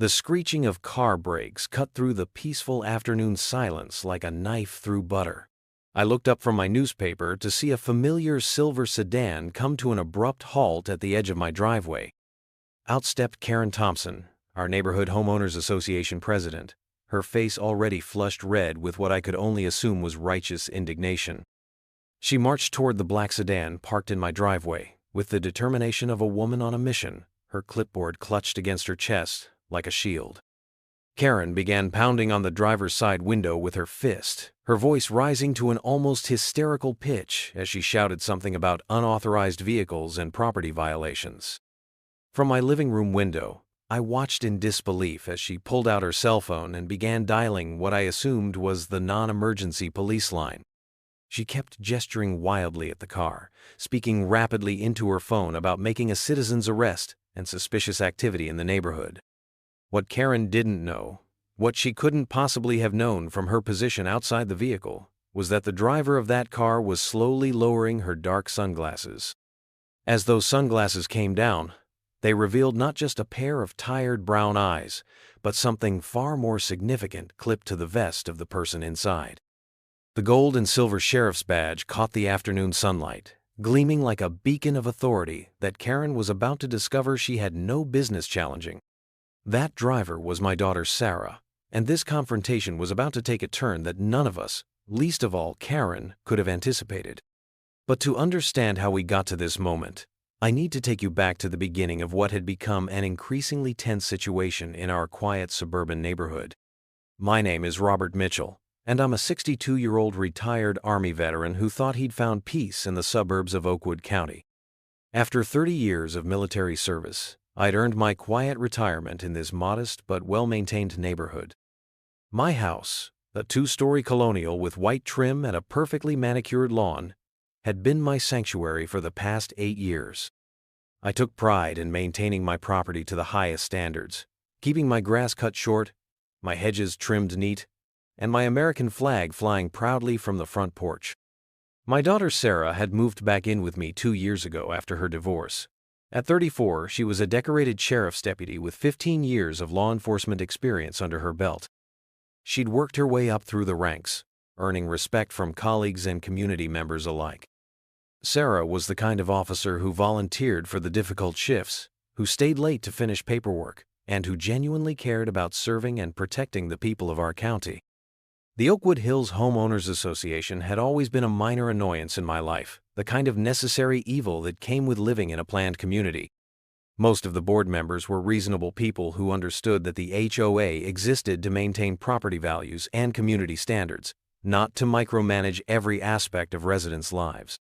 The screeching of car brakes cut through the peaceful afternoon silence like a knife through butter. I looked up from my newspaper to see a familiar silver sedan come to an abrupt halt at the edge of my driveway. Out stepped Karen Thompson, our neighborhood homeowners association president, her face already flushed red with what I could only assume was righteous indignation. She marched toward the black sedan parked in my driveway, with the determination of a woman on a mission, her clipboard clutched against her chest like a shield. Karen began pounding on the driver's side window with her fist, her voice rising to an almost hysterical pitch as she shouted something about unauthorized vehicles and property violations. From my living room window, I watched in disbelief as she pulled out her cell phone and began dialing what I assumed was the non-emergency police line. She kept gesturing wildly at the car, speaking rapidly into her phone about making a citizen's arrest and suspicious activity in the neighborhood. What Karen didn't know, what she couldn't possibly have known from her position outside the vehicle, was that the driver of that car was slowly lowering her dark sunglasses. As those sunglasses came down, they revealed not just a pair of tired brown eyes, but something far more significant clipped to the vest of the person inside. The gold and silver sheriff's badge caught the afternoon sunlight, gleaming like a beacon of authority that Karen was about to discover she had no business challenging. That driver was my daughter Sarah, and this confrontation was about to take a turn that none of us, least of all Karen, could have anticipated. But to understand how we got to this moment, I need to take you back to the beginning of what had become an increasingly tense situation in our quiet suburban neighborhood. My name is Robert Mitchell, and I'm a 62-year-old retired Army veteran who thought he'd found peace in the suburbs of Oakwood County. After 30 years of military service, I'd earned my quiet retirement in this modest but well-maintained neighborhood. My house, a 2-story colonial with white trim and a perfectly manicured lawn, had been my sanctuary for the past 8 years. I took pride in maintaining my property to the highest standards, keeping my grass cut short, my hedges trimmed neat, and my American flag flying proudly from the front porch. My daughter Sarah had moved back in with me 2 years ago after her divorce. At 34, she was a decorated sheriff's deputy with 15 years of law enforcement experience under her belt. She'd worked her way up through the ranks, earning respect from colleagues and community members alike. Sarah was the kind of officer who volunteered for the difficult shifts, who stayed late to finish paperwork, and who genuinely cared about serving and protecting the people of our county. The Oakwood Hills Homeowners Association had always been a minor annoyance in my life, the kind of necessary evil that came with living in a planned community. Most of the board members were reasonable people who understood that the HOA existed to maintain property values and community standards, not to micromanage every aspect of residents' lives.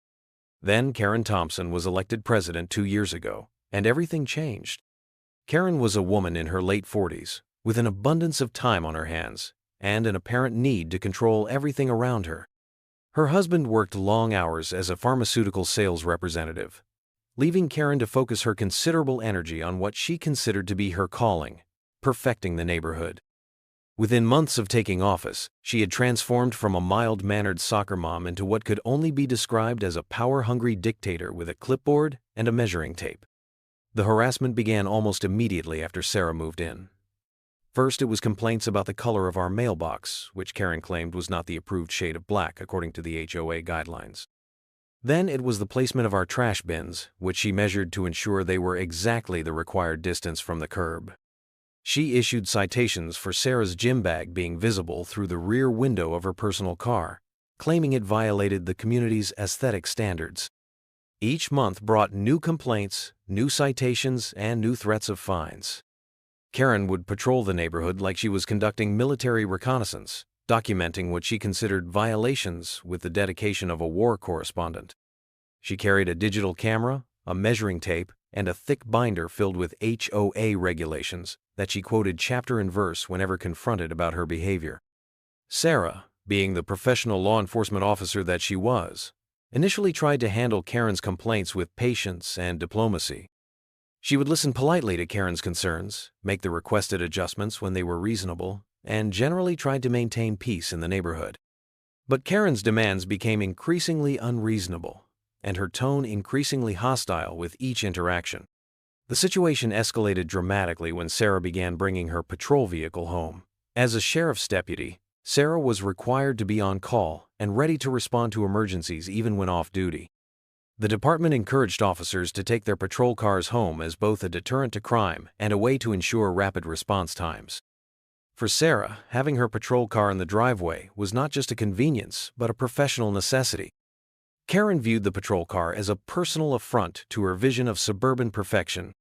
Then Karen Thompson was elected president 2 years ago, and everything changed. Karen was a woman in her late 40s, with an abundance of time on her hands, and an apparent need to control everything around her. Her husband worked long hours as a pharmaceutical sales representative, leaving Karen to focus her considerable energy on what she considered to be her calling, perfecting the neighborhood. Within months of taking office, she had transformed from a mild-mannered soccer mom into what could only be described as a power-hungry dictator with a clipboard and a measuring tape. The harassment began almost immediately after Sarah moved in. First, it was complaints about the color of our mailbox, which Karen claimed was not the approved shade of black according to the HOA guidelines. Then it was the placement of our trash bins, which she measured to ensure they were exactly the required distance from the curb. She issued citations for Sarah's gym bag being visible through the rear window of her personal car, claiming it violated the community's aesthetic standards. Each month brought new complaints, new citations, and new threats of fines. Karen would patrol the neighborhood like she was conducting military reconnaissance, documenting what she considered violations with the dedication of a war correspondent. She carried a digital camera, a measuring tape, and a thick binder filled with HOA regulations that she quoted chapter and verse whenever confronted about her behavior. Sarah, being the professional law enforcement officer that she was, initially tried to handle Karen's complaints with patience and diplomacy. She would listen politely to Karen's concerns, make the requested adjustments when they were reasonable, and generally tried to maintain peace in the neighborhood. But Karen's demands became increasingly unreasonable, and her tone increasingly hostile with each interaction. The situation escalated dramatically when Sarah began bringing her patrol vehicle home. As a sheriff's deputy, Sarah was required to be on call and ready to respond to emergencies even when off duty. The department encouraged officers to take their patrol cars home as both a deterrent to crime and a way to ensure rapid response times. For Sarah, having her patrol car in the driveway was not just a convenience, but a professional necessity. Karen viewed the patrol car as a personal affront to her vision of suburban perfection.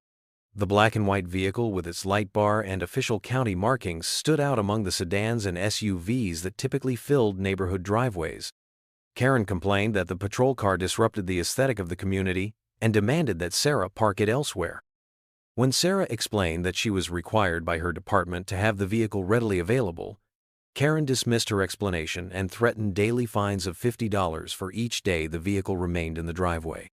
The black and white vehicle with its light bar and official county markings stood out among the sedans and SUVs that typically filled neighborhood driveways. Karen complained that the patrol car disrupted the aesthetic of the community and demanded that Sarah park it elsewhere. When Sarah explained that she was required by her department to have the vehicle readily available, Karen dismissed her explanation and threatened daily fines of $50 for each day the vehicle remained in the driveway.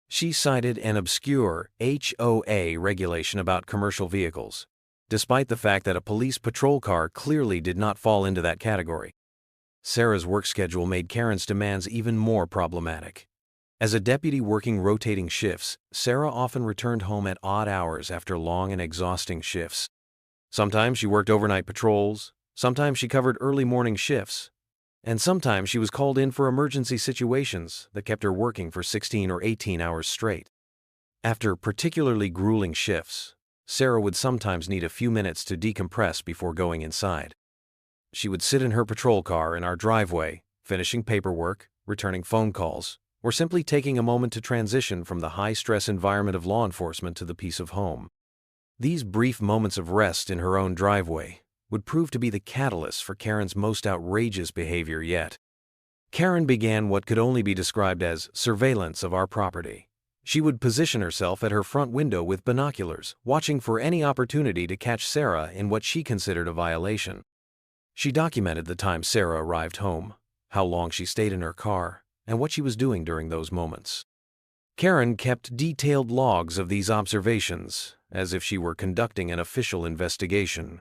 She cited an obscure HOA regulation about commercial vehicles, despite the fact that a police patrol car clearly did not fall into that category. Sarah's work schedule made Karen's demands even more problematic. As a deputy working rotating shifts, Sarah often returned home at odd hours after long and exhausting shifts. Sometimes she worked overnight patrols, sometimes she covered early morning shifts, and sometimes she was called in for emergency situations that kept her working for 16 or 18 hours straight. After particularly grueling shifts, Sarah would sometimes need a few minutes to decompress before going inside. She would sit in her patrol car in our driveway, finishing paperwork, returning phone calls, or simply taking a moment to transition from the high-stress environment of law enforcement to the peace of home. These brief moments of rest in her own driveway would prove to be the catalyst for Karen's most outrageous behavior yet. Karen began what could only be described as surveillance of our property. She would position herself at her front window with binoculars, watching for any opportunity to catch Sarah in what she considered a violation. She documented the time Sarah arrived home, how long she stayed in her car, and what she was doing during those moments. Karen kept detailed logs of these observations, as if she were conducting an official investigation.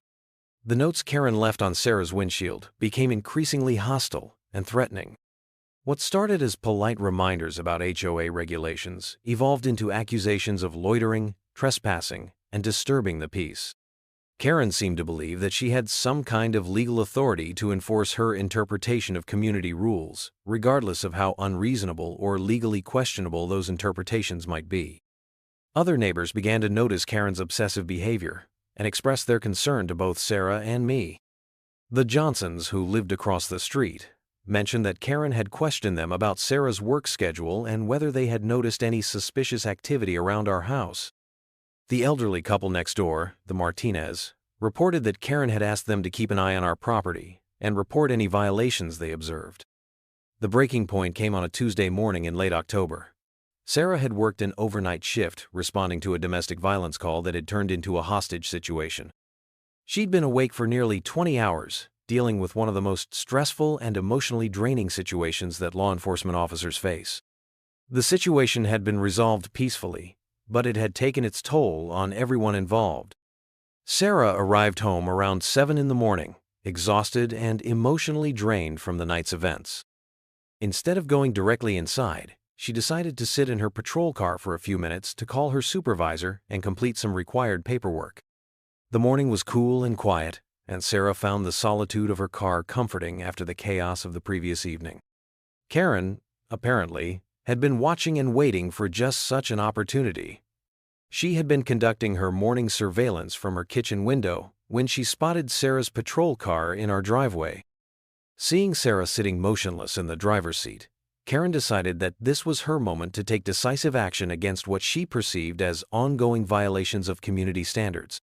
The notes Karen left on Sarah's windshield became increasingly hostile and threatening. What started as polite reminders about HOA regulations evolved into accusations of loitering, trespassing, and disturbing the peace. Karen seemed to believe that she had some kind of legal authority to enforce her interpretation of community rules, regardless of how unreasonable or legally questionable those interpretations might be. Other neighbors began to notice Karen's obsessive behavior and expressed their concern to both Sarah and me. The Johnsons, who lived across the street, mentioned that Karen had questioned them about Sarah's work schedule and whether they had noticed any suspicious activity around our house. The elderly couple next door, the Martinez, reported that Karen had asked them to keep an eye on our property and report any violations they observed. The breaking point came on a Tuesday morning in late October. Sarah had worked an overnight shift responding to a domestic violence call that had turned into a hostage situation. She'd been awake for nearly 20 hours, dealing with one of the most stressful and emotionally draining situations that law enforcement officers face. The situation had been resolved peacefully, but it had taken its toll on everyone involved. Sarah arrived home around 7 in the morning, exhausted and emotionally drained from the night's events. Instead of going directly inside, she decided to sit in her patrol car for a few minutes to call her supervisor and complete some required paperwork. The morning was cool and quiet, and Sarah found the solitude of her car comforting after the chaos of the previous evening. Karen, apparently, had been watching and waiting for just such an opportunity. She had been conducting her morning surveillance from her kitchen window when she spotted Sarah's patrol car in our driveway. Seeing Sarah sitting motionless in the driver's seat, Karen decided that this was her moment to take decisive action against what she perceived as ongoing violations of community standards.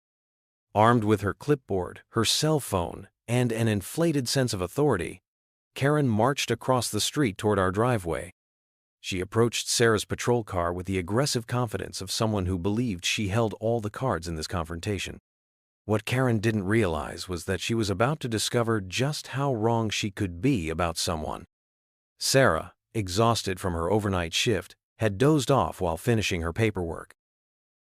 Armed with her clipboard, her cell phone, and an inflated sense of authority, Karen marched across the street toward our driveway. She approached Sarah's patrol car with the aggressive confidence of someone who believed she held all the cards in this confrontation. What Karen didn't realize was that she was about to discover just how wrong she could be about someone. Sarah, exhausted from her overnight shift, had dozed off while finishing her paperwork.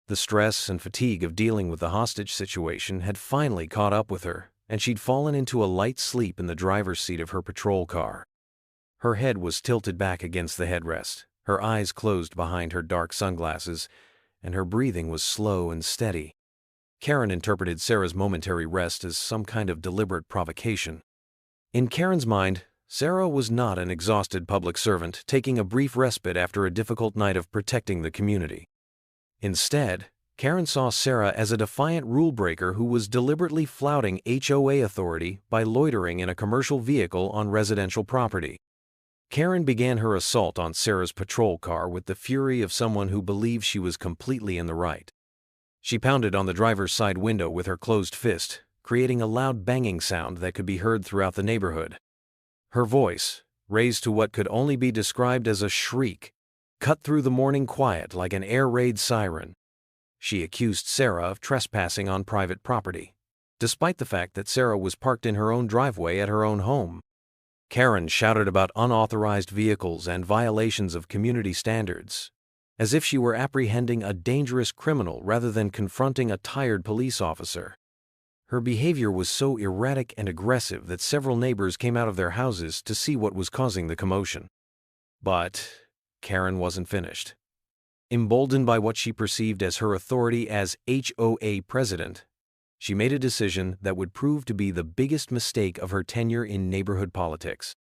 The stress and fatigue of dealing with the hostage situation had finally caught up with her, and she'd fallen into a light sleep in the driver's seat of her patrol car. Her head was tilted back against the headrest, her eyes closed behind her dark sunglasses, and her breathing was slow and steady. Karen interpreted Sarah's momentary rest as some kind of deliberate provocation. In Karen's mind, Sarah was not an exhausted public servant taking a brief respite after a difficult night of protecting the community. Instead, Karen saw Sarah as a defiant rule-breaker who was deliberately flouting HOA authority by loitering in a commercial vehicle on residential property. Karen began her assault on Sarah's patrol car with the fury of someone who believed she was completely in the right. She pounded on the driver's side window with her closed fist, creating a loud banging sound that could be heard throughout the neighborhood. Her voice, raised to what could only be described as a shriek, cut through the morning quiet like an air raid siren. She accused Sarah of trespassing on private property, despite the fact that Sarah was parked in her own driveway at her own home. Karen shouted about unauthorized vehicles and violations of community standards, as if she were apprehending a dangerous criminal rather than confronting a tired police officer. Her behavior was so erratic and aggressive that several neighbors came out of their houses to see what was causing the commotion. But Karen wasn't finished. Emboldened by what she perceived as her authority as HOA president, she made a decision that would prove to be the biggest mistake of her tenure in neighborhood politics.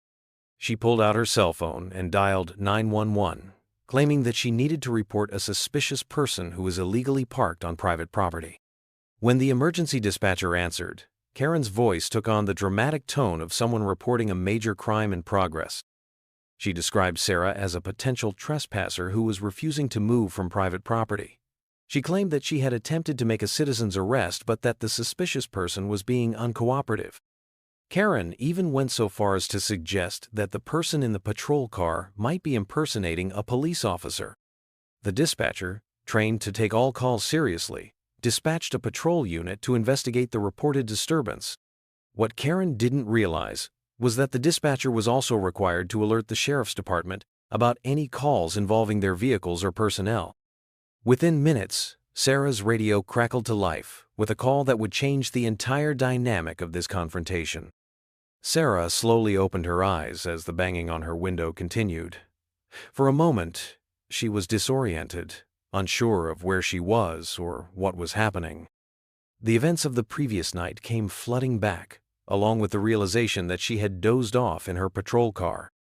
She pulled out her cell phone and dialed 911, claiming that she needed to report a suspicious person who was illegally parked on private property. When the emergency dispatcher answered, Karen's voice took on the dramatic tone of someone reporting a major crime in progress. She described Sarah as a potential trespasser who was refusing to move from private property. She claimed that she had attempted to make a citizen's arrest but that the suspicious person was being uncooperative. Karen even went so far as to suggest that the person in the patrol car might be impersonating a police officer. The dispatcher, trained to take all calls seriously, dispatched a patrol unit to investigate the reported disturbance. What Karen didn't realize was that the dispatcher was also required to alert the sheriff's department about any calls involving their vehicles or personnel. Within minutes, Sarah's radio crackled to life with a call that would change the entire dynamic of this confrontation. Sarah slowly opened her eyes as the banging on her window continued. For a moment, she was disoriented, unsure of where she was or what was happening. The events of the previous night came flooding back, along with the realization that she had dozed off in her patrol car.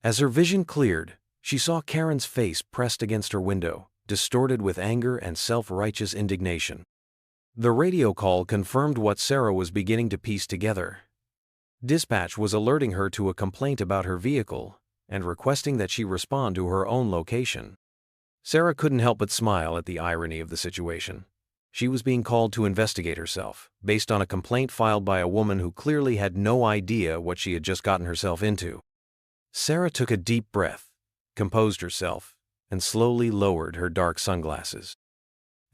As her vision cleared, she saw Karen's face pressed against her window, distorted with anger and self-righteous indignation. The radio call confirmed what Sarah was beginning to piece together. Dispatch was alerting her to a complaint about her vehicle and requesting that she respond to her own location. Sarah couldn't help but smile at the irony of the situation. She was being called to investigate herself, based on a complaint filed by a woman who clearly had no idea what she had just gotten herself into. Sarah took a deep breath, composed herself, and slowly lowered her dark sunglasses.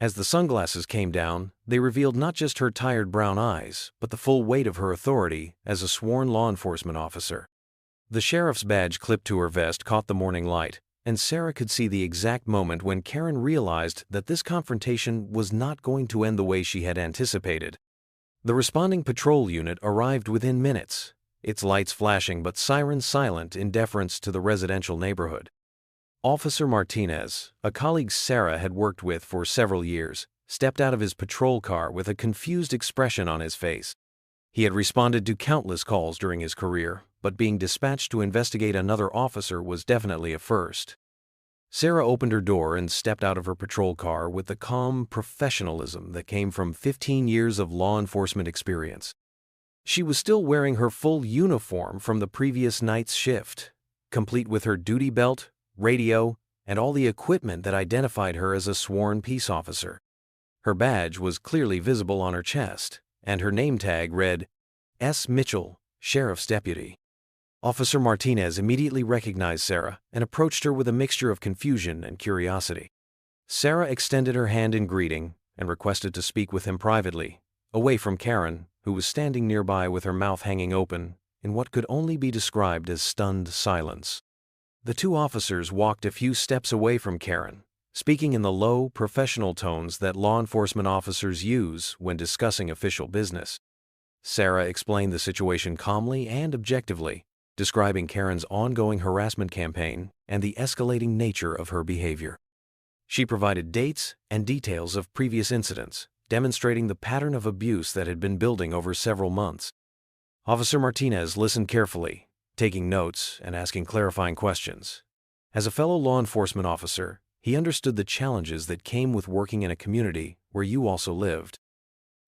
As the sunglasses came down, they revealed not just her tired brown eyes, but the full weight of her authority as a sworn law enforcement officer. The sheriff's badge clipped to her vest caught the morning light, and Sarah could see the exact moment when Karen realized that this confrontation was not going to end the way she had anticipated. The responding patrol unit arrived within minutes, its lights flashing but sirens silent in deference to the residential neighborhood. Officer Martinez, a colleague Sarah had worked with for several years, stepped out of his patrol car with a confused expression on his face. He had responded to countless calls during his career, but being dispatched to investigate another officer was definitely a first. Sarah opened her door and stepped out of her patrol car with the calm professionalism that came from 15 years of law enforcement experience. She was still wearing her full uniform from the previous night's shift, complete with her duty belt, radio, and all the equipment that identified her as a sworn peace officer. Her badge was clearly visible on her chest, and her name tag read, S. Mitchell, Sheriff's Deputy. Officer Martinez immediately recognized Sarah and approached her with a mixture of confusion and curiosity. Sarah extended her hand in greeting and requested to speak with him privately, away from Karen, who was standing nearby with her mouth hanging open in what could only be described as stunned silence. The two officers walked a few steps away from Karen, speaking in the low, professional tones that law enforcement officers use when discussing official business. Sarah explained the situation calmly and objectively, describing Karen's ongoing harassment campaign and the escalating nature of her behavior. She provided dates and details of previous incidents, demonstrating the pattern of abuse that had been building over several months. Officer Martinez listened carefully, taking notes and asking clarifying questions. As a fellow law enforcement officer, he understood the challenges that came with working in a community where you also lived.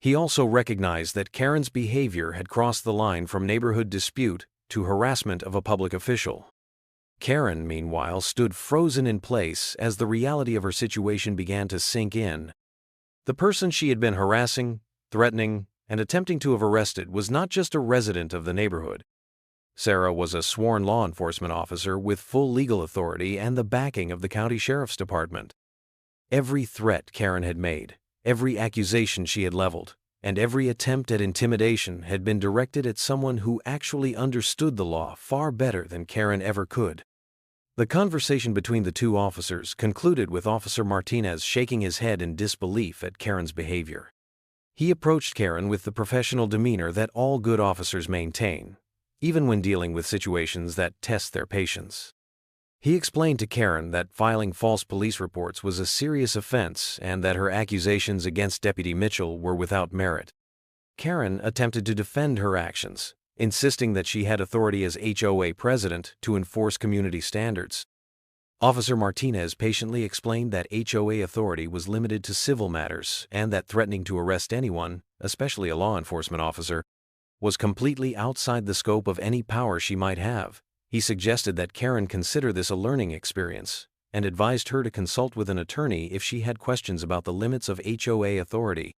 He also recognized that Karen's behavior had crossed the line from neighborhood dispute to harassment of a public official. Karen, meanwhile, stood frozen in place as the reality of her situation began to sink in. The person she had been harassing, threatening, and attempting to have arrested was not just a resident of the neighborhood. Sarah was a sworn law enforcement officer with full legal authority and the backing of the county sheriff's department. Every threat Karen had made, every accusation she had leveled, and every attempt at intimidation had been directed at someone who actually understood the law far better than Karen ever could. The conversation between the two officers concluded with Officer Martinez shaking his head in disbelief at Karen's behavior. He approached Karen with the professional demeanor that all good officers maintain, even when dealing with situations that test their patience. He explained to Karen that filing false police reports was a serious offense and that her accusations against Deputy Mitchell were without merit. Karen attempted to defend her actions, insisting that she had authority as HOA president to enforce community standards. Officer Martinez patiently explained that HOA authority was limited to civil matters and that threatening to arrest anyone, especially a law enforcement officer, was completely outside the scope of any power she might have. He suggested that Karen consider this a learning experience and advised her to consult with an attorney if she had questions about the limits of HOA authority.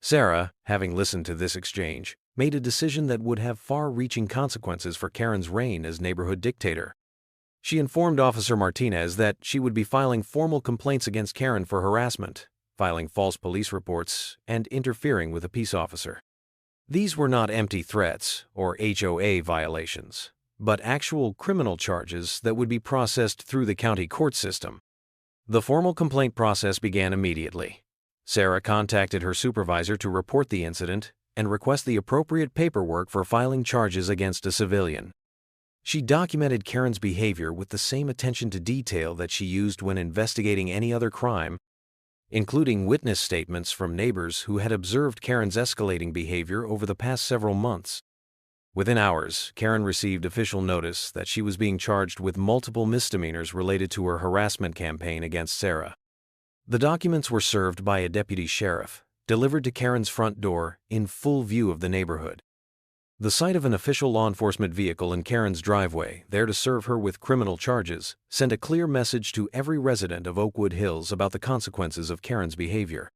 Sarah, having listened to this exchange, made a decision that would have far-reaching consequences for Karen's reign as neighborhood dictator. She informed Officer Martinez that she would be filing formal complaints against Karen for harassment, filing false police reports, and interfering with a peace officer. These were not empty threats or HOA violations, but actual criminal charges that would be processed through the county court system. The formal complaint process began immediately. Sarah contacted her supervisor to report the incident and request the appropriate paperwork for filing charges against a civilian. She documented Karen's behavior with the same attention to detail that she used when investigating any other crime, including witness statements from neighbors who had observed Karen's escalating behavior over the past several months. Within hours, Karen received official notice that she was being charged with multiple misdemeanors related to her harassment campaign against Sarah. The documents were served by a deputy sheriff, delivered to Karen's front door in full view of the neighborhood. The sight of an official law enforcement vehicle in Karen's driveway, there to serve her with criminal charges, sent a clear message to every resident of Oakwood Hills about the consequences of Karen's behavior.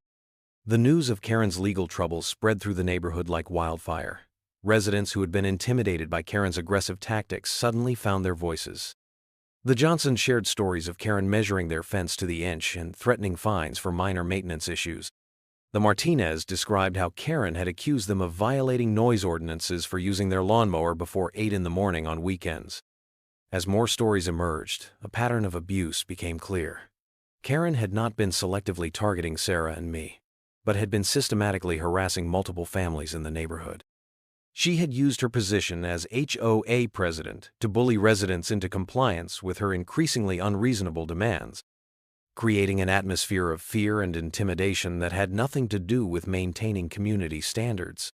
The news of Karen's legal troubles spread through the neighborhood like wildfire. Residents who had been intimidated by Karen's aggressive tactics suddenly found their voices. The Johnsons shared stories of Karen measuring their fence to the inch and threatening fines for minor maintenance issues. The Martinez described how Karen had accused them of violating noise ordinances for using their lawnmower before 8 in the morning on weekends. As more stories emerged, a pattern of abuse became clear. Karen had not been selectively targeting Sarah and me, but had been systematically harassing multiple families in the neighborhood. She had used her position as HOA president to bully residents into compliance with her increasingly unreasonable demands, creating an atmosphere of fear and intimidation that had nothing to do with maintaining community standards.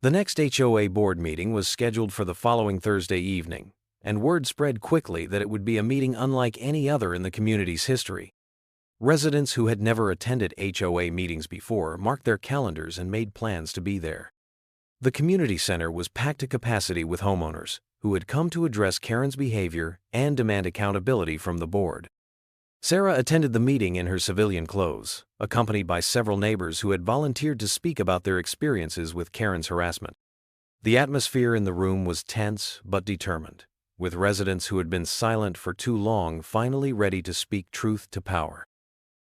The next HOA board meeting was scheduled for the following Thursday evening, and word spread quickly that it would be a meeting unlike any other in the community's history. Residents who had never attended HOA meetings before marked their calendars and made plans to be there. The community center was packed to capacity with homeowners who had come to address Karen's behavior and demand accountability from the board. Sarah attended the meeting in her civilian clothes, accompanied by several neighbors who had volunteered to speak about their experiences with Karen's harassment. The atmosphere in the room was tense but determined, with residents who had been silent for too long finally ready to speak truth to power.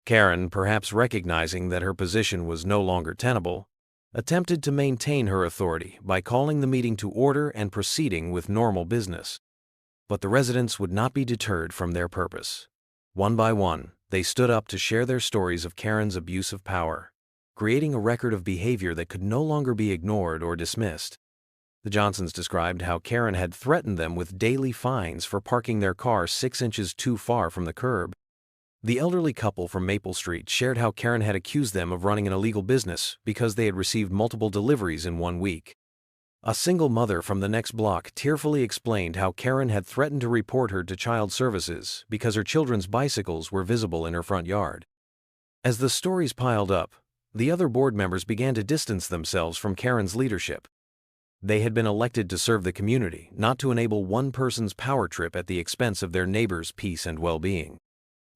Karen, perhaps recognizing that her position was no longer tenable, attempted to maintain her authority by calling the meeting to order and proceeding with normal business. But the residents would not be deterred from their purpose. One by one, they stood up to share their stories of Karen's abuse of power, creating a record of behavior that could no longer be ignored or dismissed. The Johnsons described how Karen had threatened them with daily fines for parking their car 6 inches too far from the curb, The elderly couple from Maple Street shared how Karen had accused them of running an illegal business because they had received multiple deliveries in 1 week. A single mother from the next block tearfully explained how Karen had threatened to report her to Child Services because her children's bicycles were visible in her front yard. As the stories piled up, the other board members began to distance themselves from Karen's leadership. They had been elected to serve the community, not to enable one person's power trip at the expense of their neighbors' peace and well-being.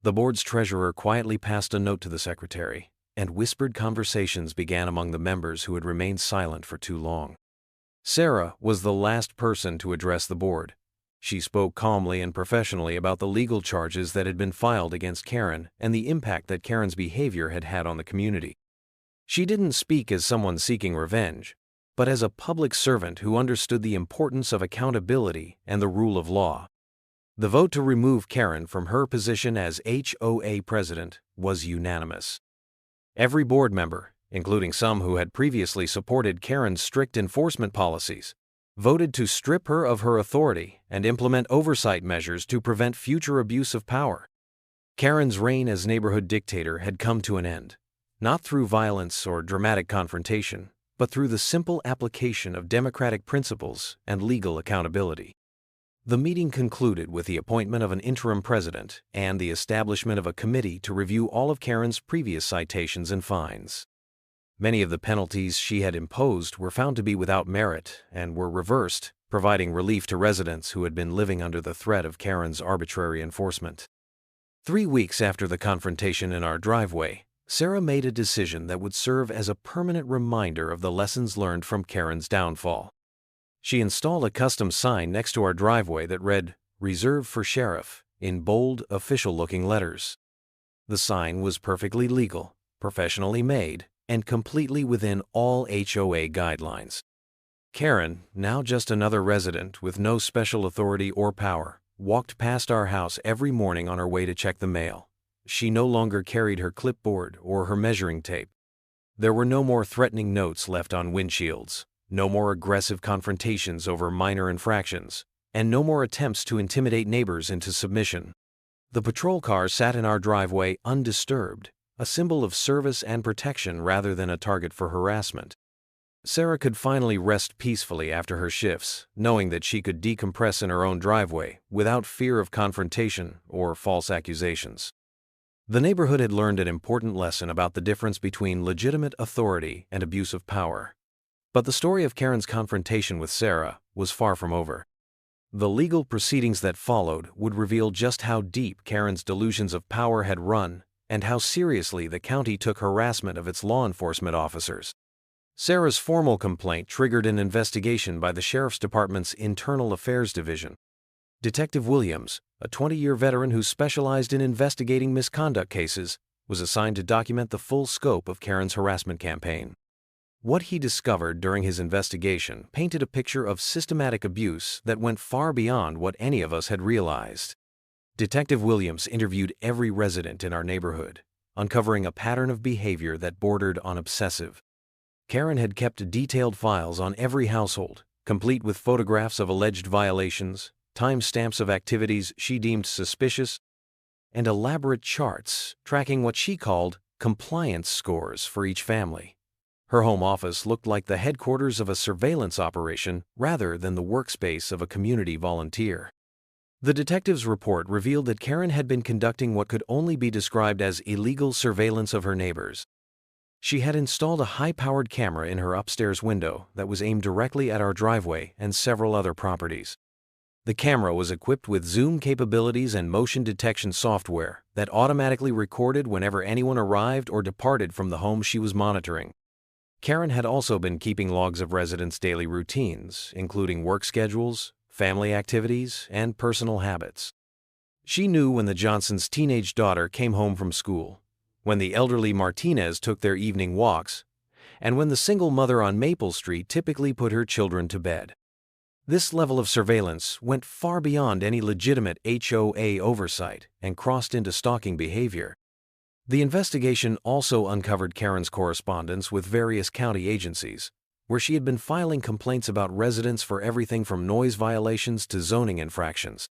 The board's treasurer quietly passed a note to the secretary, and whispered conversations began among the members who had remained silent for too long. Sarah was the last person to address the board. She spoke calmly and professionally about the legal charges that had been filed against Karen and the impact that Karen's behavior had had on the community. She didn't speak as someone seeking revenge, but as a public servant who understood the importance of accountability and the rule of law. The vote to remove Karen from her position as HOA president was unanimous. Every board member, including some who had previously supported Karen's strict enforcement policies, voted to strip her of her authority and implement oversight measures to prevent future abuse of power. Karen's reign as neighborhood dictator had come to an end, not through violence or dramatic confrontation, but through the simple application of democratic principles and legal accountability. The meeting concluded with the appointment of an interim president and the establishment of a committee to review all of Karen's previous citations and fines. Many of the penalties she had imposed were found to be without merit and were reversed, providing relief to residents who had been living under the threat of Karen's arbitrary enforcement. 3 weeks after the confrontation in our driveway, Sarah made a decision that would serve as a permanent reminder of the lessons learned from Karen's downfall. She installed a custom sign next to our driveway that read, "Reserved for Sheriff," in bold, official-looking letters. The sign was perfectly legal, professionally made, and completely within all HOA guidelines. Karen, now just another resident with no special authority or power, walked past our house every morning on her way to check the mail. She no longer carried her clipboard or her measuring tape. There were no more threatening notes left on windshields, no more aggressive confrontations over minor infractions, and no more attempts to intimidate neighbors into submission. The patrol car sat in our driveway undisturbed, a symbol of service and protection rather than a target for harassment. Sarah could finally rest peacefully after her shifts, knowing that she could decompress in her own driveway without fear of confrontation or false accusations. The neighborhood had learned an important lesson about the difference between legitimate authority and abuse of power. But the story of Karen's confrontation with Sarah was far from over. The legal proceedings that followed would reveal just how deep Karen's delusions of power had run and how seriously the county took harassment of its law enforcement officers. Sarah's formal complaint triggered an investigation by the Sheriff's Department's Internal Affairs Division. Detective Williams, a 20-year veteran who specialized in investigating misconduct cases, was assigned to document the full scope of Karen's harassment campaign. What he discovered during his investigation painted a picture of systematic abuse that went far beyond what any of us had realized. Detective Williams interviewed every resident in our neighborhood, uncovering a pattern of behavior that bordered on obsessive. Karen had kept detailed files on every household, complete with photographs of alleged violations, timestamps of activities she deemed suspicious, and elaborate charts tracking what she called compliance scores for each family. Her home office looked like the headquarters of a surveillance operation rather than the workspace of a community volunteer. The detective's report revealed that Karen had been conducting what could only be described as illegal surveillance of her neighbors. She had installed a high-powered camera in her upstairs window that was aimed directly at our driveway and several other properties. The camera was equipped with zoom capabilities and motion detection software that automatically recorded whenever anyone arrived or departed from the home she was monitoring. Karen had also been keeping logs of residents' daily routines, including work schedules, family activities, and personal habits. She knew when the Johnsons' teenage daughter came home from school, when the elderly Martinez took their evening walks, and when the single mother on Maple Street typically put her children to bed. This level of surveillance went far beyond any legitimate HOA oversight and crossed into stalking behavior. The investigation also uncovered Karen's correspondence with various county agencies, where she had been filing complaints about residents for everything from noise violations to zoning infractions.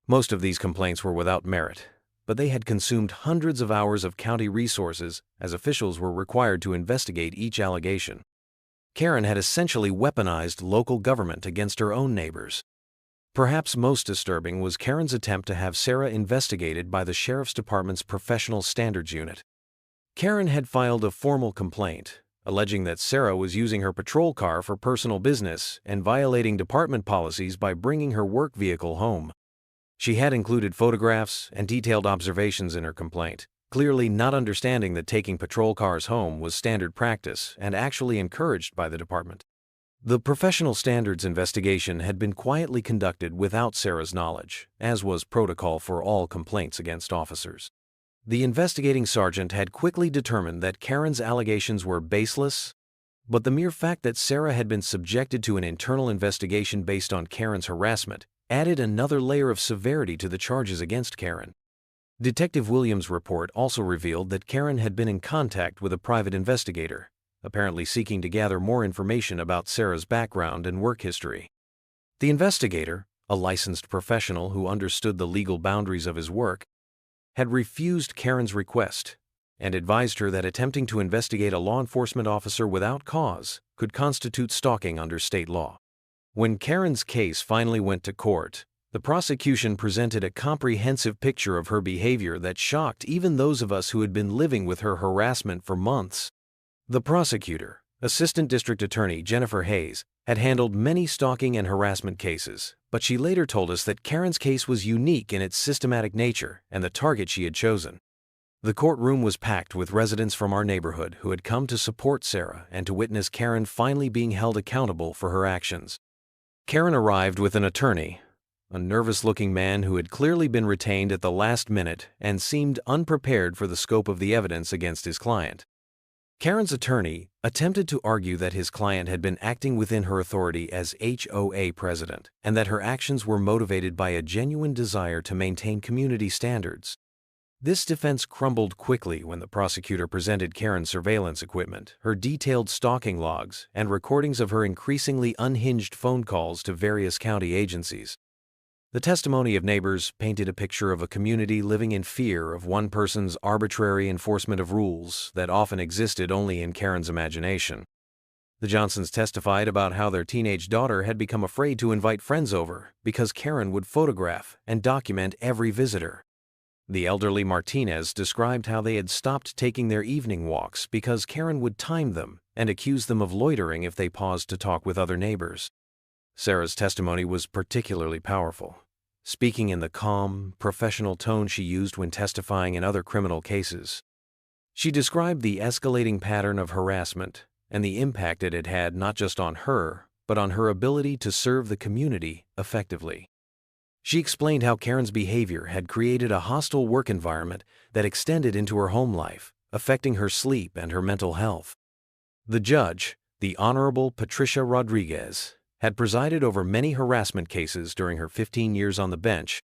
Most of these complaints were without merit. but they had consumed hundreds of hours of county resources as officials were required to investigate each allegation. Karen had essentially weaponized local government against her own neighbors. Perhaps most disturbing was Karen's attempt to have Sarah investigated by the Sheriff's Department's Professional Standards Unit. Karen had filed a formal complaint, alleging that Sarah was using her patrol car for personal business and violating department policies by bringing her work vehicle home. She had included photographs and detailed observations in her complaint, clearly not understanding that taking patrol cars home was standard practice and actually encouraged by the department. The professional standards investigation had been quietly conducted without Sarah's knowledge, as was protocol for all complaints against officers. The investigating sergeant had quickly determined that Karen's allegations were baseless, but the mere fact that Sarah had been subjected to an internal investigation based on Karen's harassment added another layer of severity to the charges against Karen. Detective Williams' report also revealed that Karen had been in contact with a private investigator, apparently seeking to gather more information about Sarah's background and work history. The investigator, a licensed professional who understood the legal boundaries of his work, had refused Karen's request and advised her that attempting to investigate a law enforcement officer without cause could constitute stalking under state law. When Karen's case finally went to court, the prosecution presented a comprehensive picture of her behavior that shocked even those of us who had been living with her harassment for months. The prosecutor, Assistant District Attorney Jennifer Hayes, had handled many stalking and harassment cases, but she later told us that Karen's case was unique in its systematic nature and the target she had chosen. The courtroom was packed with residents from our neighborhood who had come to support Sarah and to witness Karen finally being held accountable for her actions. Karen arrived with an attorney, a nervous-looking man who had clearly been retained at the last minute and seemed unprepared for the scope of the evidence against his client. Karen's attorney attempted to argue that his client had been acting within her authority as HOA president and that her actions were motivated by a genuine desire to maintain community standards. This defense crumbled quickly when the prosecutor presented Karen's surveillance equipment, her detailed stalking logs, and recordings of her increasingly unhinged phone calls to various county agencies. The testimony of neighbors painted a picture of a community living in fear of one person's arbitrary enforcement of rules that often existed only in Karen's imagination. The Johnsons testified about how their teenage daughter had become afraid to invite friends over because Karen would photograph and document every visitor. The elderly Martinez described how they had stopped taking their evening walks because Karen would time them and accuse them of loitering if they paused to talk with other neighbors. Sarah's testimony was particularly powerful, speaking in the calm, professional tone she used when testifying in other criminal cases. She described the escalating pattern of harassment and the impact it had had not just on her, but on her ability to serve the community effectively. She explained how Karen's behavior had created a hostile work environment that extended into her home life, affecting her sleep and her mental health. The judge, the Honorable Patricia Rodriguez, had presided over many harassment cases during her 15 years on the bench,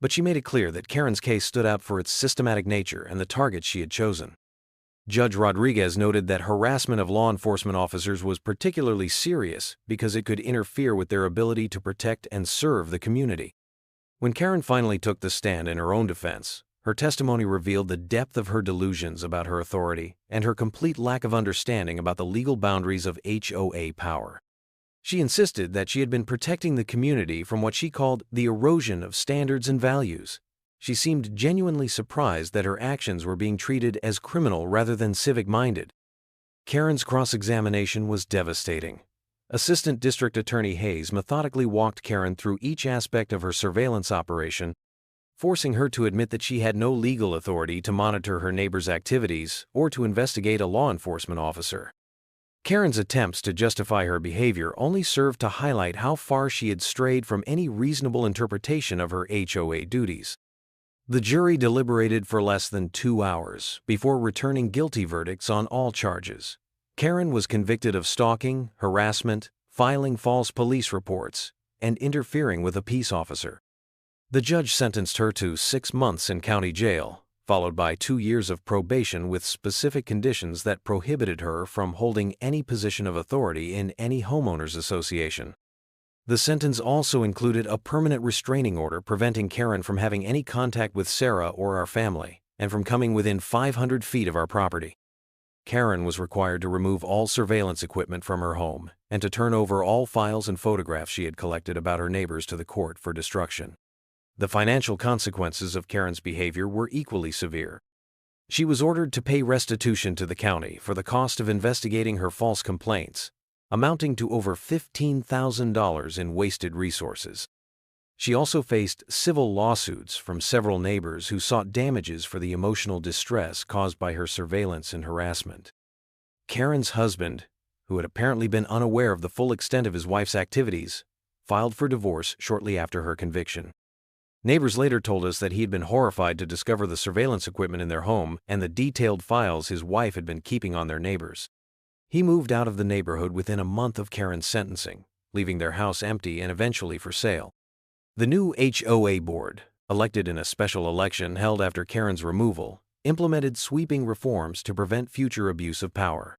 but she made it clear that Karen's case stood out for its systematic nature and the targets she had chosen. Judge Rodriguez noted that harassment of law enforcement officers was particularly serious because it could interfere with their ability to protect and serve the community. When Karen finally took the stand in her own defense, her testimony revealed the depth of her delusions about her authority and her complete lack of understanding about the legal boundaries of HOA power. She insisted that she had been protecting the community from what she called the erosion of standards and values. She seemed genuinely surprised that her actions were being treated as criminal rather than civic-minded. Karen's cross-examination was devastating. Assistant District Attorney Hayes methodically walked Karen through each aspect of her surveillance operation, forcing her to admit that she had no legal authority to monitor her neighbor's activities or to investigate a law enforcement officer. Karen's attempts to justify her behavior only served to highlight how far she had strayed from any reasonable interpretation of her HOA duties. The jury deliberated for less than 2 hours before returning guilty verdicts on all charges. Karen was convicted of stalking, harassment, filing false police reports, and interfering with a peace officer. The judge sentenced her to 6 months in county jail, followed by 2 years of probation with specific conditions that prohibited her from holding any position of authority in any homeowners association. The sentence also included a permanent restraining order preventing Karen from having any contact with Sarah or our family, and from coming within 500 feet of our property. Karen was required to remove all surveillance equipment from her home and to turn over all files and photographs she had collected about her neighbors to the court for destruction. The financial consequences of Karen's behavior were equally severe. She was ordered to pay restitution to the county for the cost of investigating her false complaints, amounting to over $15,000 in wasted resources. She also faced civil lawsuits from several neighbors who sought damages for the emotional distress caused by her surveillance and harassment. Karen's husband, who had apparently been unaware of the full extent of his wife's activities, filed for divorce shortly after her conviction. Neighbors later told us that he had been horrified to discover the surveillance equipment in their home and the detailed files his wife had been keeping on their neighbors. He moved out of the neighborhood within a month of Karen's sentencing, leaving their house empty and eventually for sale. The new HOA board, elected in a special election held after Karen's removal, implemented sweeping reforms to prevent future abuse of power.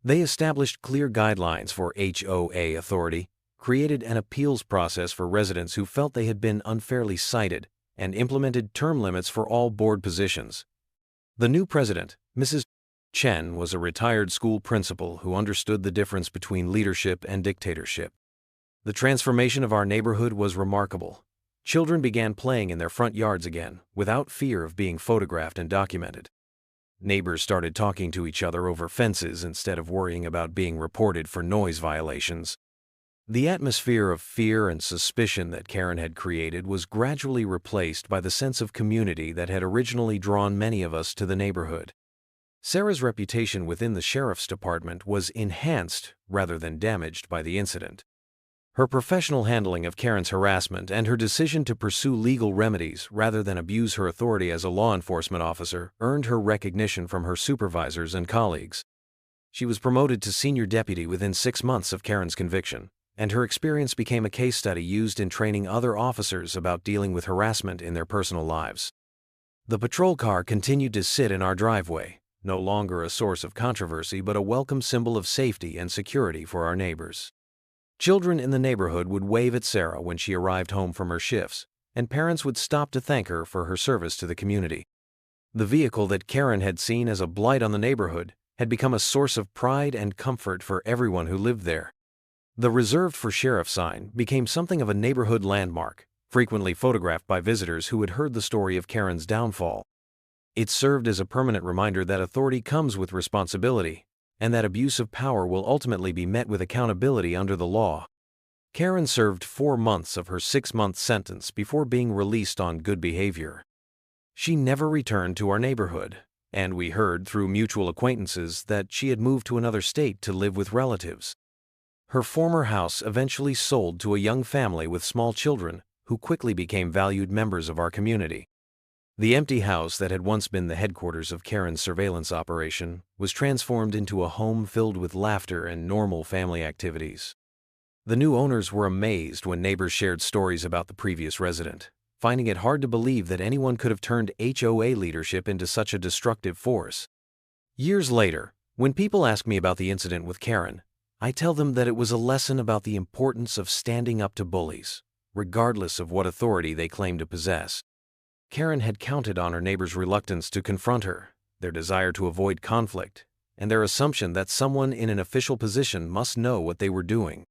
They established clear guidelines for HOA authority, created an appeals process for residents who felt they had been unfairly cited, and implemented term limits for all board positions. The new president, Mrs. Chen, was a retired school principal who understood the difference between leadership and dictatorship. The transformation of our neighborhood was remarkable. Children began playing in their front yards again, without fear of being photographed and documented. Neighbors started talking to each other over fences instead of worrying about being reported for noise violations. The atmosphere of fear and suspicion that Karen had created was gradually replaced by the sense of community that had originally drawn many of us to the neighborhood. Sarah's reputation within the sheriff's department was enhanced rather than damaged by the incident. Her professional handling of Karen's harassment and her decision to pursue legal remedies rather than abuse her authority as a law enforcement officer earned her recognition from her supervisors and colleagues. She was promoted to senior deputy within 6 months of Karen's conviction, and her experience became a case study used in training other officers about dealing with harassment in their personal lives. The patrol car continued to sit in our driveway, no longer a source of controversy but a welcome symbol of safety and security for our neighbors. Children in the neighborhood would wave at Sarah when she arrived home from her shifts, and parents would stop to thank her for her service to the community. The vehicle that Karen had seen as a blight on the neighborhood had become a source of pride and comfort for everyone who lived there. The reserved for sheriff sign became something of a neighborhood landmark, frequently photographed by visitors who had heard the story of Karen's downfall. It served as a permanent reminder that authority comes with responsibility, and that abuse of power will ultimately be met with accountability under the law. Karen served 4 months of her 6-month sentence before being released on good behavior. She never returned to our neighborhood, and we heard through mutual acquaintances that she had moved to another state to live with relatives. Her former house eventually sold to a young family with small children who quickly became valued members of our community. The empty house that had once been the headquarters of Karen's surveillance operation was transformed into a home filled with laughter and normal family activities. The new owners were amazed when neighbors shared stories about the previous resident, finding it hard to believe that anyone could have turned HOA leadership into such a destructive force. Years later, when people ask me about the incident with Karen, I tell them that it was a lesson about the importance of standing up to bullies, regardless of what authority they claim to possess. Karen had counted on her neighbors' reluctance to confront her, their desire to avoid conflict, and their assumption that someone in an official position must know what they were doing.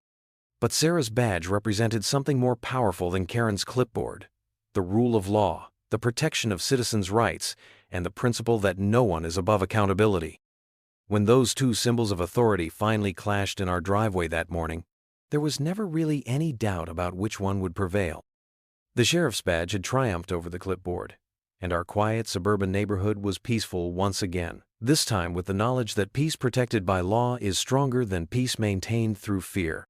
But Sarah's badge represented something more powerful than Karen's clipboard: the rule of law, the protection of citizens' rights, and the principle that no one is above accountability. When those two symbols of authority finally clashed in our driveway that morning, there was never really any doubt about which one would prevail. The sheriff's badge had triumphed over the clipboard, and our quiet suburban neighborhood was peaceful once again, this time with the knowledge that peace protected by law is stronger than peace maintained through fear.